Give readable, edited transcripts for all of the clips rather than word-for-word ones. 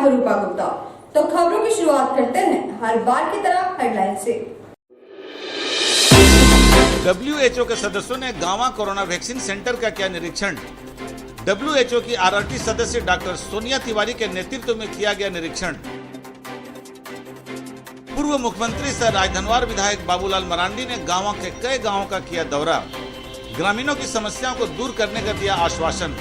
रूपा गुप्ता। तो खबरों की शुरुआत करते हैं हर बार की तरह हेडलाइन से। WHO के सदस्यों ने गांवा कोरोना वैक्सीन सेंटर का किया निरीक्षण। WHO की RRT सदस्य डॉक्टर सोनिया तिवारी के नेतृत्व में किया गया निरीक्षण। पूर्व मुख्यमंत्री सह राजधनवार विधायक बाबूलाल मरांडी ने गांवा के कई गांवों का किया दौरा। ग्रामीणों की समस्याओं को दूर करने का दिया आश्वासन।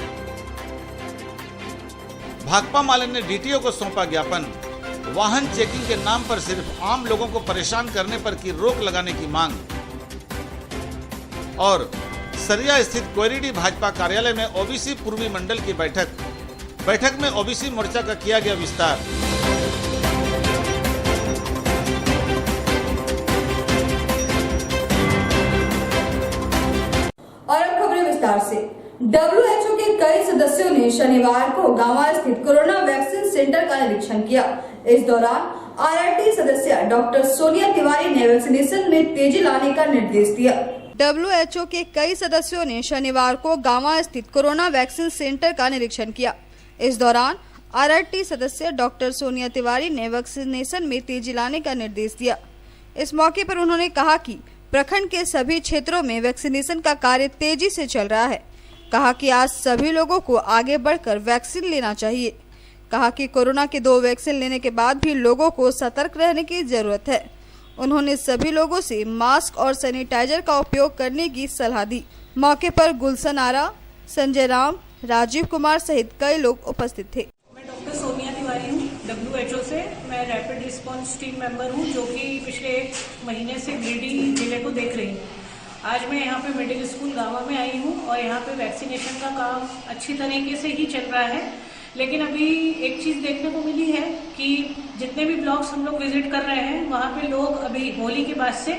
भाकपा माले ने DTO को सौंपा ज्ञापन। वाहन चेकिंग के नाम पर सिर्फ आम लोगों को परेशान करने पर की रोक लगाने की मांग। और सरिया स्थित कोयरीडी भाजपा कार्यालय में OBC पूर्वी मंडल की बैठक में OBC मोर्चा का किया गया विस्तार। और अब खबरें विस्तार से। WHO के कई सदस्यों ने शनिवार को गांवा स्थित कोरोना वैक्सीन सेंटर का निरीक्षण किया। इस दौरान RRT सदस्य डॉक्टर सोनिया तिवारी ने वैक्सीनेशन में तेजी लाने का निर्देश दिया। WHO के कई सदस्यों ने शनिवार को गांवा स्थित कोरोना वैक्सीन सेंटर का निरीक्षण किया। इस दौरान RRT सदस्य डॉक्टर सोनिया तिवारी ने वैक्सीनेशन में तेजी लाने का निर्देश दिया। इस मौके पर उन्होंने कहा कि प्रखंड के सभी क्षेत्रों में वैक्सीनेशन का कार्य तेजी से चल रहा है। कहा कि आज सभी लोगों को आगे बढ़कर वैक्सीन लेना चाहिए। कहा कि कोरोना की 2 वैक्सीन लेने के बाद भी लोगों को सतर्क रहने की जरूरत है। उन्होंने सभी लोगों से मास्क और सैनिटाइजर का उपयोग करने की सलाह दी। मौके पर गुलशन आरा, संजय राम, राजीव कुमार सहित कई लोग उपस्थित थे। मैं डॉक्टर सोनिया तिवारी हूँ WHO से। मैं रैपिड रिस्पांस टीम मेंबर हूँ जो कि पिछले 1 महीने से गिरिडीह जिले को देख रही हूँ। आज मैं यहाँ पे मिडिल स्कूल गांवा में आई हूँ और यहाँ पे वैक्सीनेशन का काम अच्छी तरीके से ही चल रहा है। लेकिन अभी एक चीज़ देखने को मिली है कि जितने भी ब्लॉक्स हम लोग विजिट कर रहे हैं वहाँ पे लोग अभी होली के बाद से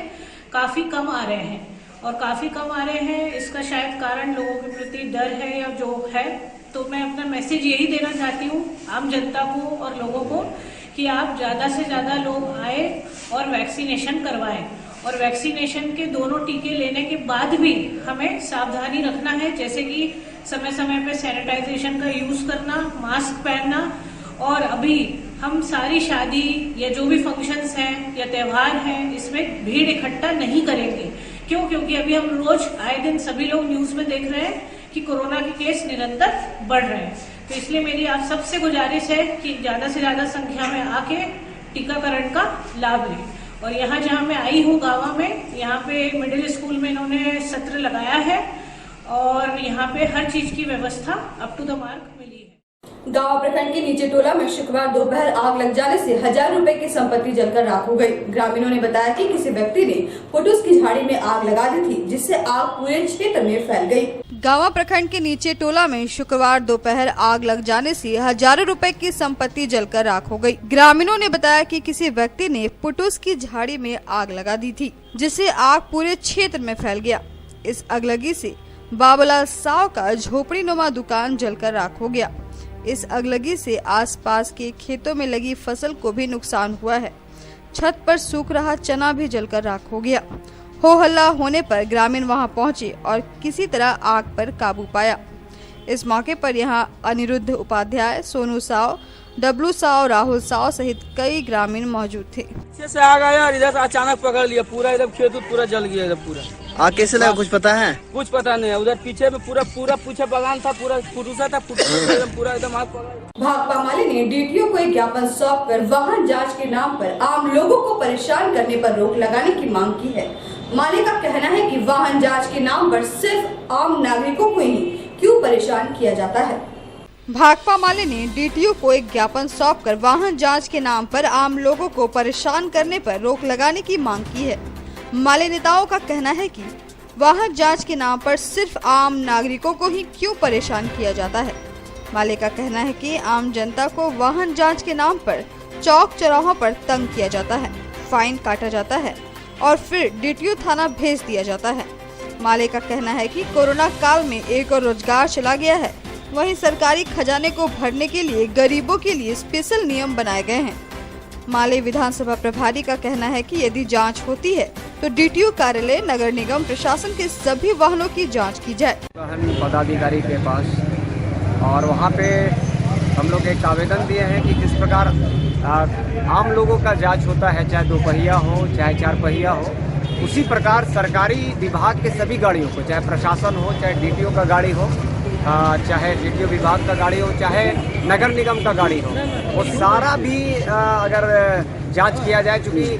काफ़ी कम आ रहे हैं और काफ़ी कम आ रहे हैं। इसका शायद कारण लोगों के प्रति डर है या जो है। तो मैं अपना मैसेज यही देना चाहती हूँ आम जनता को और लोगों को कि आप ज़्यादा से ज़्यादा लोग आए और वैक्सीनेशन करवाएं। और वैक्सीनेशन के दोनों टीके लेने के बाद भी हमें सावधानी रखना है, जैसे कि समय समय पे सैनिटाइजेशन का यूज़ करना, मास्क पहनना। और अभी हम सारी शादी या जो भी फंक्शंस हैं या त्यौहार हैं इसमें भीड़ इकट्ठा नहीं करेंगे। क्यों? क्योंकि अभी हम रोज आए दिन सभी लोग न्यूज़ में देख रहे हैं कि कोरोना के केस निरंतर बढ़ रहे हैं। तो इसलिए मेरी आप सबसे गुजारिश है कि ज़्यादा से ज़्यादा संख्या में आके टीकाकरण का लाभ लें। और यहाँ जहाँ मैं आई हूँ गांवा में, यहाँ पे मिडिल स्कूल में इन्होंने सत्र लगाया है और यहाँ पे हर चीज की व्यवस्था अप टू द मार्क मिली है। गांवा प्रखंड के नीचे टोला में शुक्रवार दोपहर आग लग जाने से 1000 रुपए की संपत्ति जलकर राख हो गई। ग्रामीणों ने बताया कि किसी व्यक्ति ने पुटुस की झाड़ी में आग लगा दी थी, जिससे आग पूरे क्षेत्र में फैल गई। गांवा प्रखंड के नीचे टोला में शुक्रवार दोपहर आग लग जाने से हजारों रुपए की संपत्ति जलकर राख हो गई। ग्रामीणों ने बताया कि किसी व्यक्ति ने पुटुस की झाड़ी में आग लगा दी थी, जिससे आग पूरे क्षेत्र में फैल गया। इस अगलगी से बाबूलाल साव का झोपड़ी नुमा दुकान जलकर राख हो गया। इस अगलगी से आसपास के खेतों में लगी फसल को भी नुकसान हुआ है। छत पर सूख रहा चना भी जलकर राख हो गया। हो हल्ला होने पर ग्रामीण वहां पहुंचे और किसी तरह आग पर काबू पाया। इस मौके पर यहां अनिरुद्ध उपाध्याय, सोनू साव, डब्लू साव, राहुल साव सहित कई ग्रामीण मौजूद थे। से आग आया और इधर अचानक पकड़ लिया, पूरा एकदम खेत पूरा जल गया। इधर पूरा आग कैसे लगा कुछ पता है? कुछ पता नहीं है। उधर पीछे में पूरा पीछे बगान था, पूरा फुटूसा था, पूरा एकदम आग पकड़। भाकपा माले ने DTO को एक ज्ञापन सौंपकर वाहन जांच के नाम पर आम लोगों को परेशान करने पर रोक लगाने की मांग की है। माले का कहना है कि वाहन जांच के नाम पर सिर्फ आम नागरिकों को ही क्यों परेशान किया जाता है। भाकपा माले ने DTO को एक ज्ञापन सौंपकर वाहन जांच के नाम पर आम लोगों को परेशान करने पर रोक लगाने की मांग की है। माले नेताओं का कहना है कि वाहन जांच के नाम पर सिर्फ आम नागरिकों को ही क्यों परेशान किया जाता है। माले का कहना है कि आम जनता को वाहन जांच के नाम पर चौक चौराहों पर तंग किया जाता है, फाइन काटा जाता है और फिर DTO थाना भेज दिया जाता है। माले का कहना है कि कोरोना काल में एक और रोजगार चला गया है, वहीं सरकारी खजाने को भरने के लिए गरीबों के लिए स्पेशल नियम बनाए गए हैं। माले विधानसभा प्रभारी का कहना है कि यदि जांच होती है तो DTO कार्यालय, नगर निगम प्रशासन के सभी वाहनों की जांच की जाए। पदाधिकारी के पास और वहाँ पे हम लोग एक आवेदन दिए हैं कि किस प्रकार आम लोगों का जांच होता है, चाहे 2 पहिया हो चाहे 4 पहिया हो, उसी प्रकार सरकारी विभाग के सभी गाड़ियों को, चाहे प्रशासन हो, चाहे डीटीओ का गाड़ी हो, चाहे डीटीओ विभाग का गाड़ी हो, चाहे नगर निगम का गाड़ी हो, वो सारा भी अगर जांच किया जाए। क्योंकि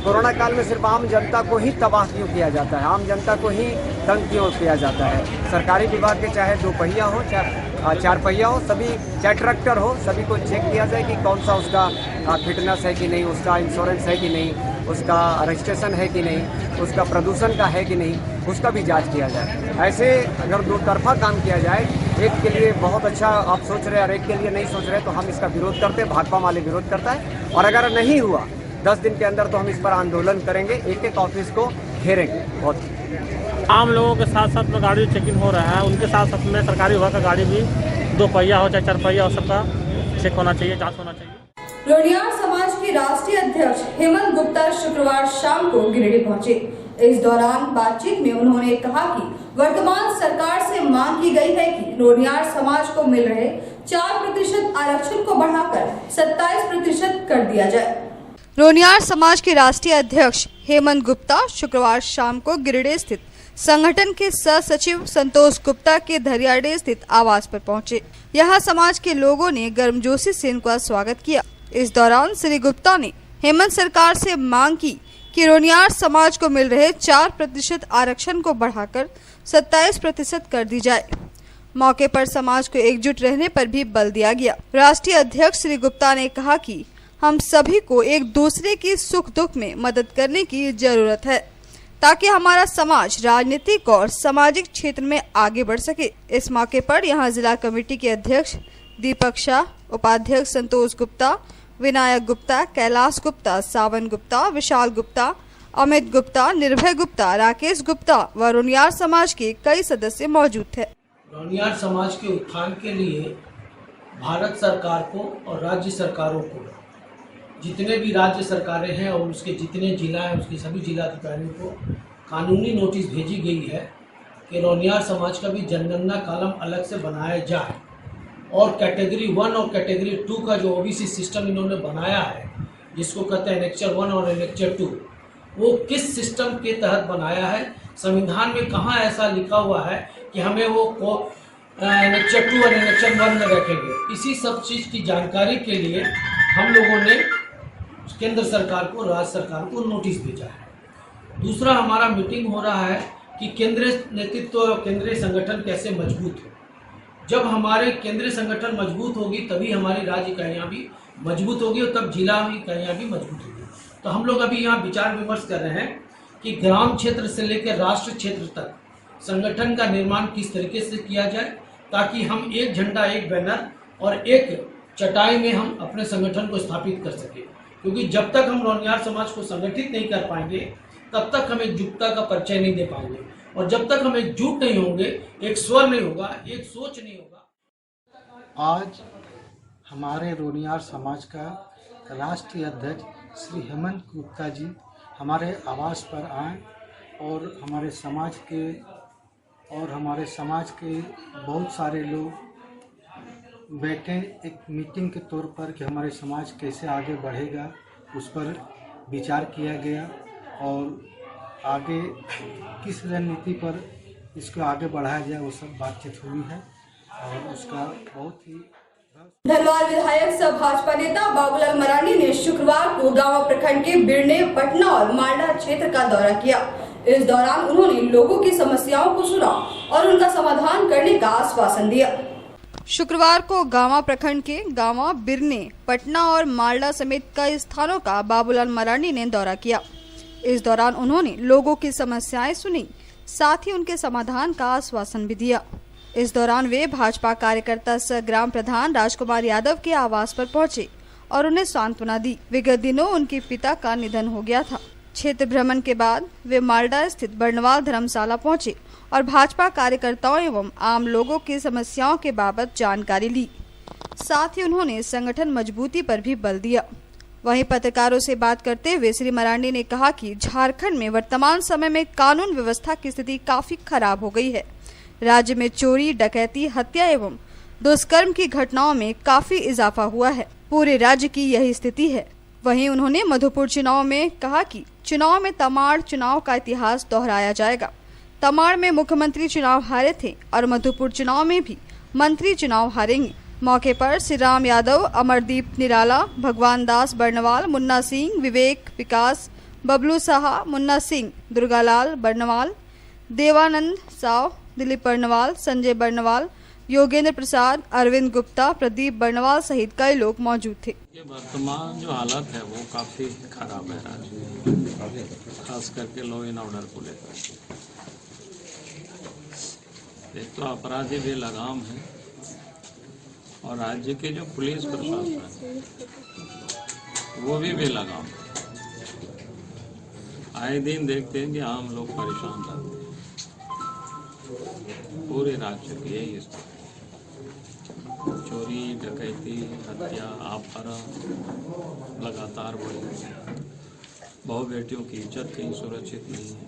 कोरोना काल में सिर्फ आम जनता को ही तबाह क्यों किया जाता है, आम जनता को ही तंग क्यों किया जाता है। सरकारी विभाग के चाहे 2 पहिया हो चाहे 4 पहिया हो, सभी चाहे ट्रैक्टर हो, सभी को चेक किया जाए कि कौन सा उसका फिटनेस है कि नहीं, उसका इंश्योरेंस है कि नहीं, उसका रजिस्ट्रेशन है कि नहीं, उसका प्रदूषण का है कि नहीं, उसका भी जांच किया जाए। ऐसे अगर 2 तरफा काम किया जाए, एक के लिए बहुत अच्छा आप सोच रहे हैं और एक के लिए नहीं सोच रहे, तो हम इसका विरोध करते हैं, भाकपा वाले विरोध करता है। और अगर नहीं हुआ 10 दिन के अंदर तो हम इस पर आंदोलन करेंगे, एक ऑफिस को घेरेंगे। बहुत आम लोगों के साथ साथ में गाड़ी चेकिंग हो रहा है, उनके साथ साथ में सरकारी विभाग का गाड़ी भी 2 पहिया हो चाहे 4 पहिया हो, सबका चेक होना चाहिए, जांच होना चाहिए। रोनियार समाज के राष्ट्रीय अध्यक्ष हेमंत गुप्ता शुक्रवार शाम को गिरिडीह पहुंचे। इस दौरान बातचीत में उन्होंने कहा कि वर्तमान सरकार से मांग की गई है कि रोनियार समाज को मिल रहे 4% आरक्षण को बढ़ाकर 27% कर दिया जाए। रोनियार समाज के राष्ट्रीय अध्यक्ष हेमंत गुप्ता शुक्रवार शाम को गिरिडीह स्थित संगठन के सह सचिव संतोष गुप्ता के धरियाडे स्थित आवास पर पहुंचे। यहां समाज के लोगों ने गर्मजोशी से इनका स्वागत किया। इस दौरान श्री गुप्ता ने हेमंत सरकार से मांग की कि रोनियार समाज को मिल रहे 4% आरक्षण को बढ़ाकर 27% कर दी जाए। मौके पर समाज को एकजुट रहने पर भी बल दिया गया। राष्ट्रीय अध्यक्ष श्री गुप्ता ने कहा कि हम सभी को एक दूसरे की सुख दुख में मदद करने की जरूरत है ताकि हमारा समाज राजनीतिक और सामाजिक क्षेत्र में आगे बढ़ सके। इस मौके पर यहां जिला कमेटी के अध्यक्ष दीपक शाह, उपाध्यक्ष संतोष गुप्ता, विनायक गुप्ता, कैलाश गुप्ता, सावन गुप्ता, विशाल गुप्ता, अमित गुप्ता, निर्भय गुप्ता, राकेश गुप्ता व रोनियार समाज के कई सदस्य मौजूद थे। रोनियार समाज के उत्थान के लिए भारत सरकार को और राज्य सरकारों को, जितने भी राज्य सरकारें हैं और उसके जितने जिला हैं उसके सभी जिलाधिकारियों को कानूनी नोटिस भेजी गई है कि रोनियार समाज का भी जनगणना कॉलम अलग से बनाया जाए और कैटेगरी 1 और कैटेगरी 2 का जो ओबीसी सिस्टम इन्होंने बनाया है, जिसको कहते हैं एनेक्चर 1 और एनेक्चर 2, वो किस सिस्टम के तहत बनाया है, संविधान में कहाँ ऐसा लिखा हुआ है कि हमें वो एनेक्चर 2 और एनेक्चर 1 में रखेंगे। इसी सब चीज़ की जानकारी के लिए हम लोगों ने केंद्र सरकार को, राज्य सरकार को नोटिस भेजा है। दूसरा, हमारा मीटिंग हो रहा है कि केंद्रीय नेतृत्व और केंद्रीय संगठन कैसे मजबूत हो। जब हमारे केंद्रीय संगठन मजबूत होगी तभी हमारी राज्य इकाइयाँ भी मजबूत होगी और तब जिला इकाइयाँ भी मजबूत होगी। तो हम लोग अभी यहाँ विचार विमर्श कर रहे हैं कि ग्राम क्षेत्र से लेकर राष्ट्र क्षेत्र तक संगठन का निर्माण किस तरीके से किया जाए ताकि हम एक झंडा, एक बैनर और एक चटाई में हम अपने संगठन को स्थापित कर सके। क्योंकि जब तक हम रोनियार समाज को संगठित नहीं कर पाएंगे तब तक हम एकजुटता का परिचय नहीं दे पाएंगे, और जब तक हम एकजुट नहीं होंगे, एक स्वर नहीं होगा, एक सोच नहीं होगा। आज हमारे रोनियार समाज का राष्ट्रीय अध्यक्ष श्री हेमंत गुप्ता जी हमारे आवास पर आए और हमारे समाज के बहुत सारे लोग बैठे एक मीटिंग के तौर पर कि हमारे समाज कैसे आगे बढ़ेगा, उस पर विचार किया गया और आगे किस रणनीति पर इसको आगे बढ़ाया जाए वो सब बातचीत हुई है और उसका बहुत ही। धनवार विधायक सह भाजपा नेता बाबूलाल मरांडी ने शुक्रवार को गांव प्रखंड के बिरने, पटना और मालडा क्षेत्र का दौरा किया। इस दौरान उन्होंने लोगों की समस्याओं को सुना और उनका समाधान करने का आश्वासन दिया। शुक्रवार को गांवा प्रखंड के गांवा, बिरने, पटना और मालडा समेत कई स्थानों का बाबूलाल मरांडी ने दौरा किया। इस दौरान उन्होंने लोगों की समस्याएं सुनी, साथ ही उनके समाधान का आश्वासन भी दिया। इस दौरान वे भाजपा कार्यकर्ता सह ग्राम प्रधान राजकुमार यादव के आवास पर पहुंचे और उन्हें सांत्वना दी। विगत दिनों उनके पिता का निधन हो गया था। क्षेत्र भ्रमण के बाद वे मालडा स्थित बर्नवाल धर्मशाला पहुंचे और भाजपा कार्यकर्ताओं एवं आम लोगों की समस्याओं के बाबत जानकारी ली। साथ ही उन्होंने संगठन मजबूती पर भी बल दिया। वहीं पत्रकारों से बात करते हुए श्री मरांडी ने कहा कि झारखंड में वर्तमान समय में कानून व्यवस्था की स्थिति काफी खराब हो गई है। राज्य में चोरी, डकैती, हत्या एवं दुष्कर्म की घटनाओं में काफी इजाफा हुआ है। पूरे राज्य की यही स्थिति है। वहीं उन्होंने मधुपुर चुनाव में कहा कि चुनाव में तमाड़ चुनाव का इतिहास दोहराया जाएगा। तमाड़ में मुख्यमंत्री चुनाव हारे थे और मधुपुर चुनाव में भी मंत्री चुनाव हारेंगे। मौके पर श्री राम यादव, अमरदीप निराला, भगवान दास बर्नवाल, मुन्ना सिंह, विवेक विकास, बबलू साहा, मुन्ना सिंह, दुर्गालाल बर्नवाल, देवानंद साव, दिलीप बर्नवाल, संजय बर्नवाल, योगेंद्र प्रसाद, अरविंद गुप्ता, प्रदीप बर्नवाल सहित कई लोग मौजूद थे। ये वर्तमान जो हालत है वो काफ़ी खराब है राज्य में, खास करके लॉ एंड ऑर्डर को लेकर। एक तो अपराधी बेलगाम है और राज्य के जो पुलिस प्रशासन है वो भी बेलगाम है। आए दिन देखते हैं कि आम लोग परेशान रहते हैं। पूरे राज्य की यही स्थिति, चोरी, डकैती, हत्या, अपहरण लगातार बढ़ रही है। बहु बेटियों की इज्जत कहीं सुरक्षित नहीं है।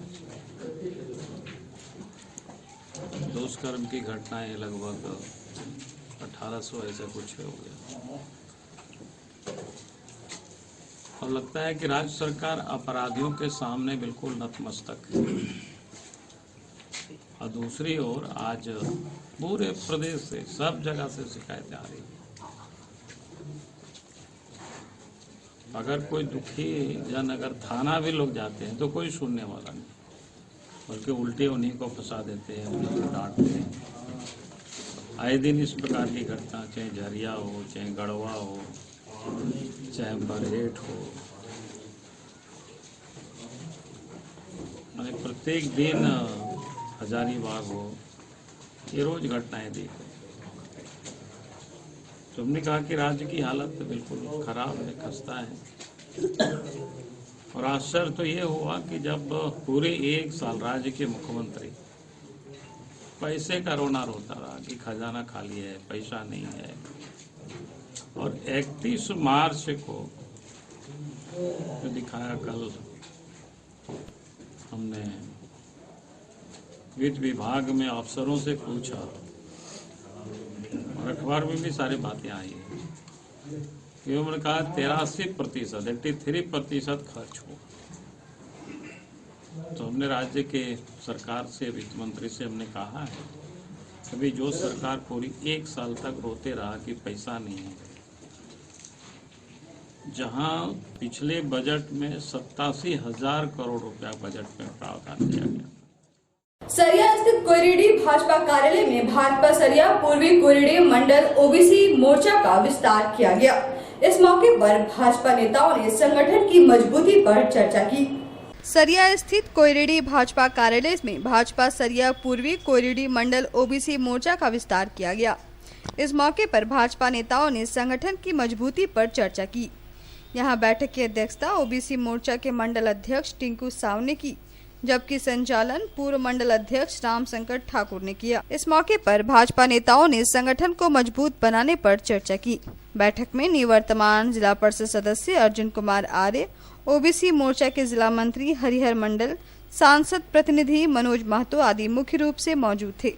दुष्कर्म की घटनाएं लगभग 1800 ऐसा कुछ हो गया और लगता है कि राज्य सरकार अपराधियों के सामने बिल्कुल नतमस्तक है। और दूसरी ओर आज पूरे प्रदेश से सब जगह से शिकायतें आ रही हैं। अगर कोई दुखी जन अगर थाना भी लोग जाते हैं तो कोई सुनने वाला नहीं, बल्कि उल्टे उन्हीं को फंसा देते हैं, उन्हीं को डांटते हैं। आए दिन इस प्रकार की घटना, चाहे झरिया हो, चाहे गढ़वा हो, चाहे बरहेट हो, मैंने प्रत्येक दिन हजारीबाग हो, ये रोज घटनाएं देख रहे। तो हमने कहा कि राज्य की हालत तो बिल्कुल खराब है, खस्ता है। और आश्चर्य तो ये हुआ कि जब पूरे 1 साल राज्य के मुख्यमंत्री पैसे का रोना रोता रहा कि खजाना खाली है, पैसा नहीं है, और 31 मार्च को जो दिखाया, कल हमने वित्त विभाग में अफसरों से पूछा और अखबार में भी सारी बातें आई है कि उन्होंने कहा 83%, 83% खर्च हुआ। तो हमने राज्य के सरकार से, वित्त मंत्री से हमने कहा है अभी जो सरकार पूरी 1 साल तक रोते रहा कि पैसा नहीं है, जहां पिछले बजट में 87,000 करोड़ रुपया बजट में प्रावधान किया गया। सरिया स्थित कोयरिडी भाजपा कार्यालय में भाजपा सरिया पूर्वी कोयरिडी मंडल ओबीसी मोर्चा का विस्तार किया गया। इस मौके पर भाजपा नेताओं ने संगठन की मजबूती पर चर्चा की। सरिया स्थित कोयरिडी भाजपा कार्यालय में भाजपा सरिया पूर्वी कोयरिडी मंडल ओबीसी मोर्चा का विस्तार किया गया। इस मौके पर भाजपा नेताओं ने संगठन की मजबूती पर चर्चा की। यहां बैठक की अध्यक्षता ओबीसी मोर्चा के मंडल अध्यक्ष टिंकू साव ने की, जबकि संचालन पूर्व मंडल अध्यक्ष रामशंकर ठाकुर ने किया। इस मौके पर भाजपा नेताओं ने संगठन को मजबूत बनाने पर चर्चा की। बैठक में निवर्तमान जिला परिषद सदस्य अर्जुन कुमार आर्य, ओबीसी मोर्चा के जिला मंत्री हरिहर मंडल, सांसद प्रतिनिधि मनोज महतो आदि मुख्य रूप से मौजूद थे।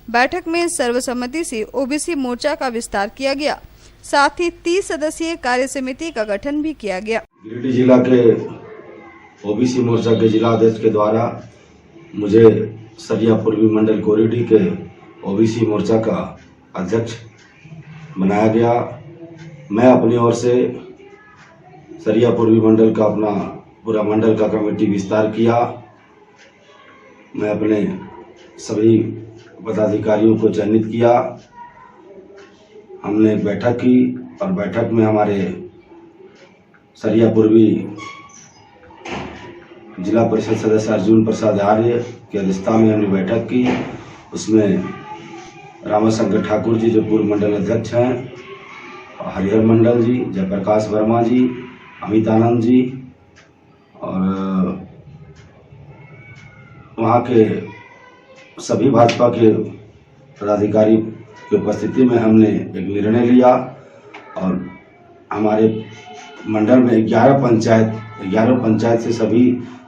बैठक में सर्वसम्मति से ओबीसी मोर्चा का विस्तार किया गया, साथ ही 30 सदस्यीय कार्य समिति का गठन भी किया गया। गिरिडीह जिला के ओबीसी मोर्चा के जिला अध्यक्ष के द्वारा मुझे सरिया पूर्वी मंडल कोयरिडी के ओबीसी मोर्चा का अध्यक्ष बनाया गया। मैं अपनी ओर से सरिया पूर्वी मंडल का अपना पूरा मंडल का कमेटी विस्तार किया। मैं अपने सभी पदाधिकारियों को चयनित किया। हमने बैठक की और बैठक में हमारे सरिया पूर्वी जिला परिषद सदस्य अर्जुन प्रसाद आर्य की अध्यक्षता में हमने बैठक की। उसमें रामशंकर ठाकुर जी जो पूर्व मंडल अध्यक्ष हैं, हरिहर मंडल जी, जयप्रकाश वर्मा जी, अमित आनंद जी और वहाँ के सभी भाजपा के पदाधिकारी की उपस्थिति में हमने एक निर्णय लिया और हमारे मंडल में 11 पंचायत से सभी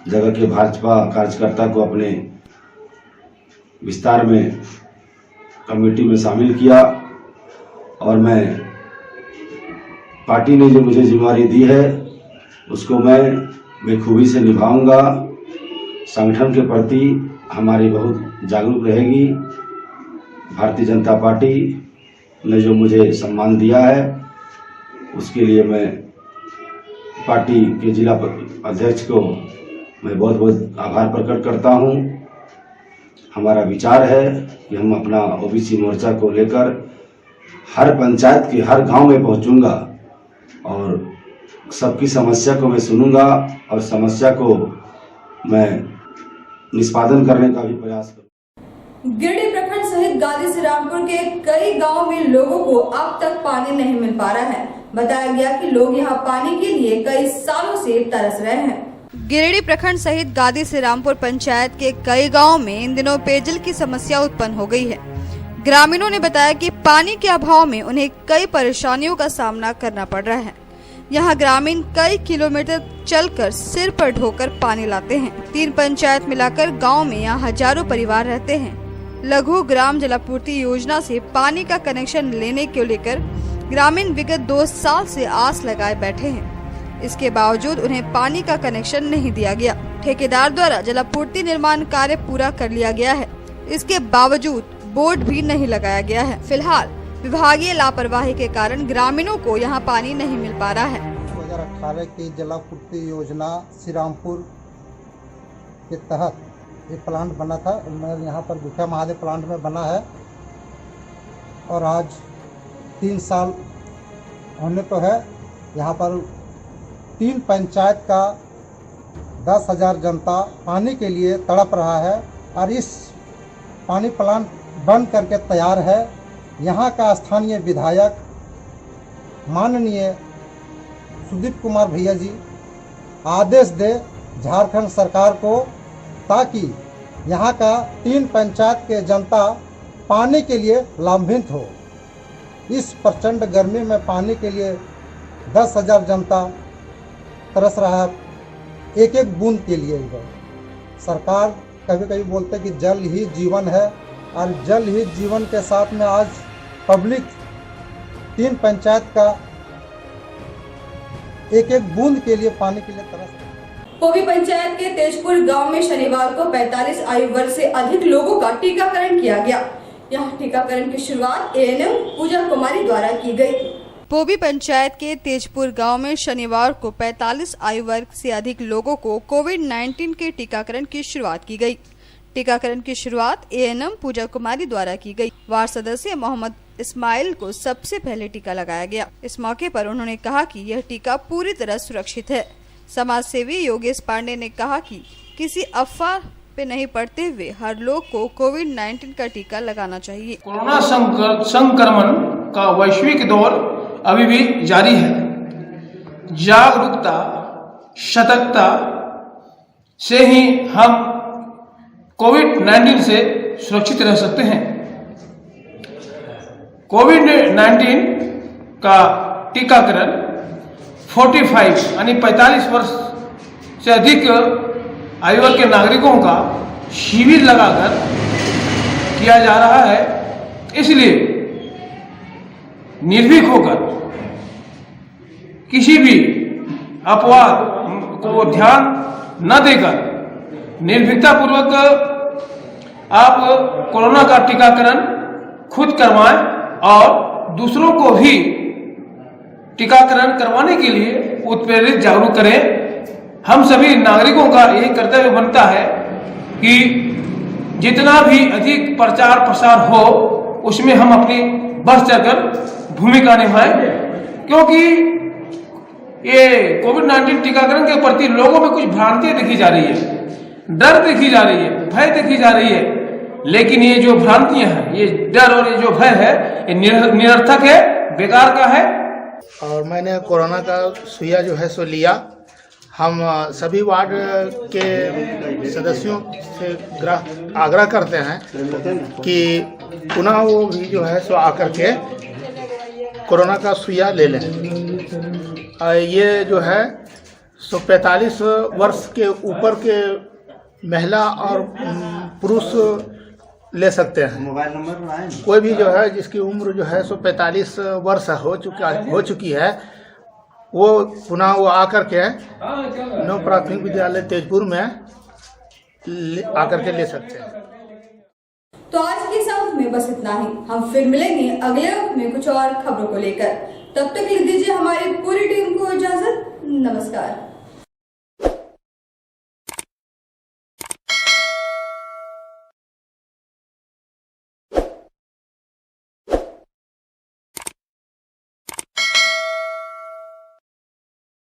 जगह के भाजपा कार्यकर्ता को अपने विस्तार में कमेटी में शामिल किया और मैं पार्टी ने जो मुझे जिम्मेदारी दी है उसको मैं बेखूबी से निभाऊंगा। संगठन के प्रति हमारी बहुत जागरूक रहेगी। भारतीय जनता पार्टी ने जो मुझे सम्मान दिया है उसके लिए मैं पार्टी के जिला अध्यक्ष को मैं बहुत बहुत आभार प्रकट करता हूं। हमारा विचार है कि हम अपना ओबीसी मोर्चा को लेकर हर पंचायत के हर गांव में पहुंचूंगा और सबकी समस्या को मैं सुनूंगा और समस्या को मैं निष्पादन करने का भी प्रयास करूंगा। गिरिडीह प्रखंड सहित गादी श्रीरामपुर के कई गांव में लोगों को अब तक पानी नहीं मिल पा रहा है। बताया गया कि लोग यहां पानी के लिए कई सालों से तरस रहे हैं। गिरिडीह प्रखंड सहित गादी श्रीरामपुर पंचायत के कई गांवों में इन दिनों पेयजल की समस्या उत्पन्न हो गई है। ग्रामीणों ने बताया कि पानी के अभाव में उन्हें कई परेशानियों का सामना करना पड़ रहा है। यहाँ ग्रामीण कई किलोमीटर चलकर सिर पर ढोकर पानी लाते हैं। 3 पंचायत मिलाकर गांव में यहाँ हजारों परिवार रहते हैं। लघु ग्राम जलापूर्ति योजना से पानी का कनेक्शन लेने को लेकर ग्रामीण विगत 2 साल से आस लगाए बैठे हैं। इसके बावजूद उन्हें पानी का कनेक्शन नहीं दिया गया। ठेकेदार द्वारा जलापूर्ति निर्माण कार्य पूरा कर लिया गया है। इसके बावजूद बोर्ड भी नहीं लगाया गया है। फिलहाल विभागीय लापरवाही के कारण ग्रामीणों को यहां पानी नहीं मिल पा रहा है। 2018 की जलापूर्ति योजना श्रीरामपुर के तहत एक प्लांट बना था। यहाँ पर दुखिया महादेव प्लांट में बना है और आज 3 साल होने को है। यहाँ पर 3 पंचायत का 10,000 जनता पानी के लिए तड़प रहा है और इस पानी प्लांट बन करके तैयार है। यहाँ का स्थानीय विधायक माननीय सुदीप कुमार भैया जी आदेश दे झारखंड सरकार को, ताकि यहाँ का 3 पंचायत के जनता पानी के लिए लाभान्वित हो। इस प्रचंड गर्मी में पानी के लिए 10,000 जनता तरस रहा है, एक एक बूंद के लिए। सरकार कभी कभी बोलते कि जल ही जीवन है और जल ही जीवन के साथ में आज पब्लिक 3 पंचायत का एक एक बूंद के लिए पानी के लिए तरस रही है। पोभी पंचायत के तेजपुर गांव में शनिवार को 45 आयु वर्ग से अधिक लोगों का टीकाकरण किया गया। यहां टीकाकरण की शुरुआत एएनएम पूजा कुमारी द्वारा की गई। पोभी पंचायत के तेजपुर गांव में शनिवार को 45 आयु वर्ग से अधिक लोगों को कोविड-19 के टीकाकरण की शुरुआत की गई। टीकाकरण की शुरुआत एएनएम पूजा कुमारी द्वारा की गई। वार्ड सदस्य मोहम्मद इस्माइल को सबसे पहले टीका लगाया गया। इस मौके पर उन्होंने कहा कि यह टीका पूरी तरह सुरक्षित है। समाज सेवी योगेश पांडे ने कहा कि किसी अफवाह पे नहीं पड़ते हुए हर लोग को कोविड-19 का टीका लगाना चाहिए। कोरोना संक्रमण का वैश्विक दौर अभी भी जारी है। जागरूकता, सतर्कता से ही हम कोविड-19 से सुरक्षित रह सकते हैं। कोविड-19 का टीकाकरण 45 यानी 45 वर्ष से अधिक आयु वर्ग के नागरिकों का शिविर लगाकर किया जा रहा है। इसलिए निर्भीक होकर किसी भी अपवाद को ध्यान न देकर निर्भीकता पूर्वक आप कोरोना का टीकाकरण खुद करवाएं और दूसरों को भी टीकाकरण करवाने के लिए उत्प्रेरित जागरूक करें। हम सभी नागरिकों का यही कर्तव्य बनता है कि जितना भी अधिक प्रचार प्रसार हो उसमें हम अपनी बढ़ चढ़कर भूमिका निभाएं, क्योंकि ये कोविड-19 टीकाकरण के प्रति लोगों में कुछ भ्रांतियां देखी जा रही है, डर देखी जा रही है, भय देखी जा रही है। लेकिन ये जो भ्रांतियां हैं, ये डर और ये जो भय है, ये निरर्थक है, बेकार का है। और मैंने कोरोना का सुइया जो है सो लिया। हम सभी वार्ड के सदस्यों से आग्रह करते हैं कि पुनः वो भी जो है सो आकर के कोरोना का सुइया ले लें। ये जो है सो 45 वर्ष के ऊपर के महिला और पुरुष ले सकते हैं। मोबाइल नंबर बनाएं। कोई भी जो है जिसकी उम्र जो है सो 45 वर्ष हो चुकी है वो पुनः वो आकर के नव प्राथमिक विद्यालय तेजपुर में आकर के ले सकते हैं। तो आज के इस अंक में बस इतना ही। हम फिर मिलेंगे अगले अंक में कुछ और खबरों को लेकर। तब तक लिख दीजिए हमारी पूरी टीम को इजाजत। नमस्कार।